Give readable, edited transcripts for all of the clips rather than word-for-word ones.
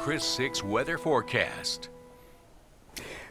Chris 6 weather forecast.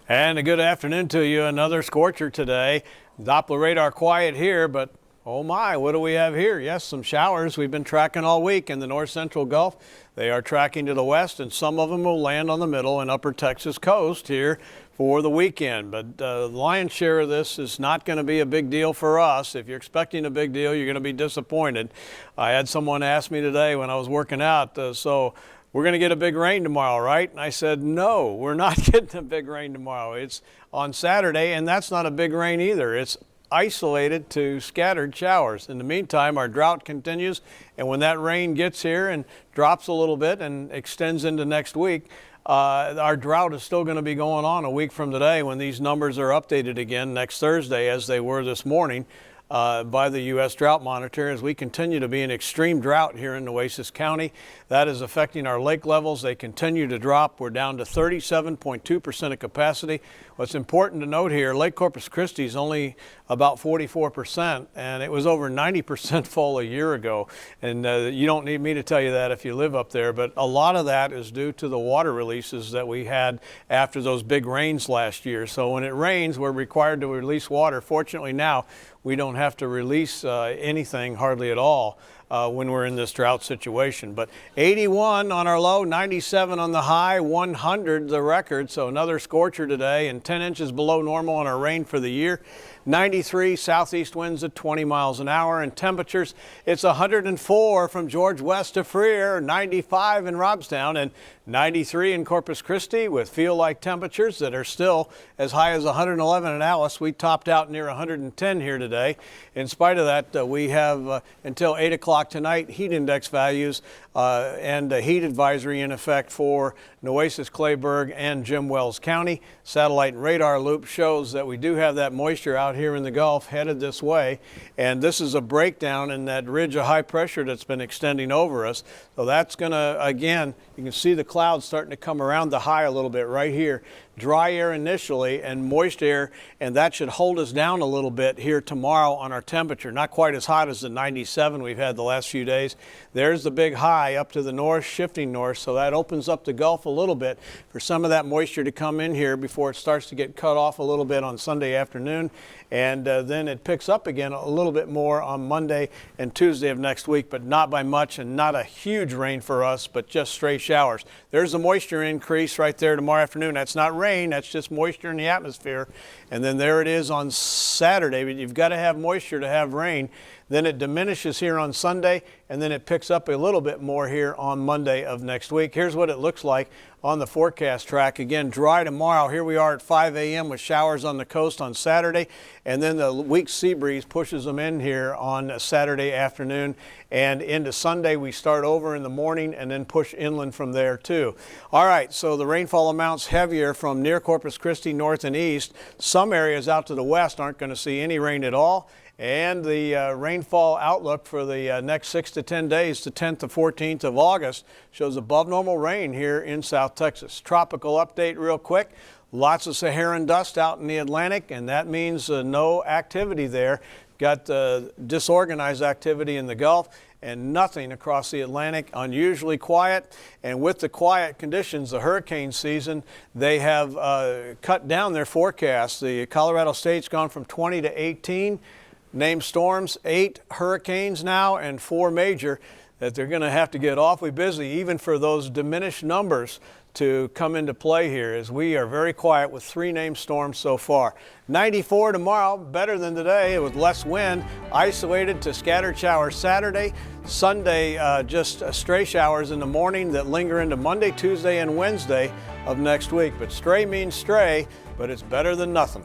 And a good afternoon to you. Another scorcher today. Doppler radar quiet here, but oh my, what do we have here? Yes, some showers we've been tracking all week in the north central Gulf. They are tracking to the west, and some of them will land on the middle and upper Texas coast here for the weekend. But the lion's share of this is not going to be a big deal for us. If you're expecting a big deal, you're going to be disappointed. I had someone ask me today when I was working out, so we're going to get a big rain tomorrow, right? And I said, no, we're not getting a big rain tomorrow. It's on Saturday, and that's not a big rain either. It's isolated to scattered showers. In the meantime, our drought continues, and when that rain gets here and drops a little bit and extends into next week, our drought is still going to be going on a week from today when these numbers are updated again next Thursday, as they were this morning by the U.S. Drought Monitor, as we continue to be in extreme drought here in Nueces County. That is affecting our lake levels. They continue to drop. We're down to 37.2% of capacity. What's important to note here, Lake Corpus Christi is only about 44%, and it was over 90% full a year ago. And you don't need me to tell you that if you live up there, but a lot of that is due to the water releases that we had after those big rains last year. So when it rains, we're required to release water. Fortunately now, we don't have to release anything hardly at all when we're in this drought situation. But 81 on our low, 97 on the high, 100 the record. So another scorcher today, and 10 inches below normal on our rain for the year. 93 southeast winds at 20 miles an hour, and temperatures, it's 104 from George West to Freer, 95 in Robstown, and 93 in Corpus Christi, with feel-like temperatures that are still as high as 111 in Alice. We topped out near 110 here today. In spite of that, we have until 8 o'clock tonight heat index values and a heat advisory in effect for Nueces, Clayburgh, and Jim Wells County. Satellite and radar loop shows that we do have that moisture out here in the Gulf headed this way, and this is a breakdown in that ridge of high pressure that's been extending over us. So that's going to, again, you can see the clouds starting to come around the high a little bit right here. Dry air initially and moist air, and that should hold us down a little bit here tomorrow on our temperature. Not quite as hot as the 97 we've had the last few days. There's the big high up to the north, shifting north, so that opens up the Gulf a little bit for some of that moisture to come in here before it starts to get cut off a little bit on Sunday afternoon, and then it picks up again a little bit more on Monday and Tuesday of next week, but not by much, and not a huge rain for us, but just stray showers. There's the moisture increase right there tomorrow afternoon. That's not rain, that's just moisture in the atmosphere. And then there it is on Saturday, but you've got to have moisture to have rain. Then it diminishes here on Sunday, and then it picks up a little bit more here on Monday of next week. Here's what it looks like on the forecast track. Again, dry tomorrow. Here we are at 5 a.m. with showers on the coast on Saturday, and then the weak sea breeze pushes them in here on Saturday afternoon, and into Sunday we start over in the morning and then push inland from there too. All right, so the rainfall amounts heavier from near Corpus Christi north and east. Some areas out to the west aren't going to see any rain at all. And the rainfall outlook for the next 6 to 10 days, the 10th to 14th of August, shows above normal rain here in South Texas. Tropical update real quick. Lots of Saharan dust out in the Atlantic, and that means no activity there. Got disorganized activity in the Gulf and nothing across the Atlantic, unusually quiet. And with the quiet conditions, the hurricane season, they have cut down their forecast. The Colorado State's gone from 20 to 18. Named storms, 8 hurricanes now and 4 major, that they're going to have to get awfully busy even for those diminished numbers to come into play here, as we are very quiet with 3 named storms so far. 94 tomorrow, better than today with less wind, isolated to scattered showers Saturday. Sunday, just stray showers in the morning that linger into Monday, Tuesday, and Wednesday of next week. But stray means stray, but it's better than nothing.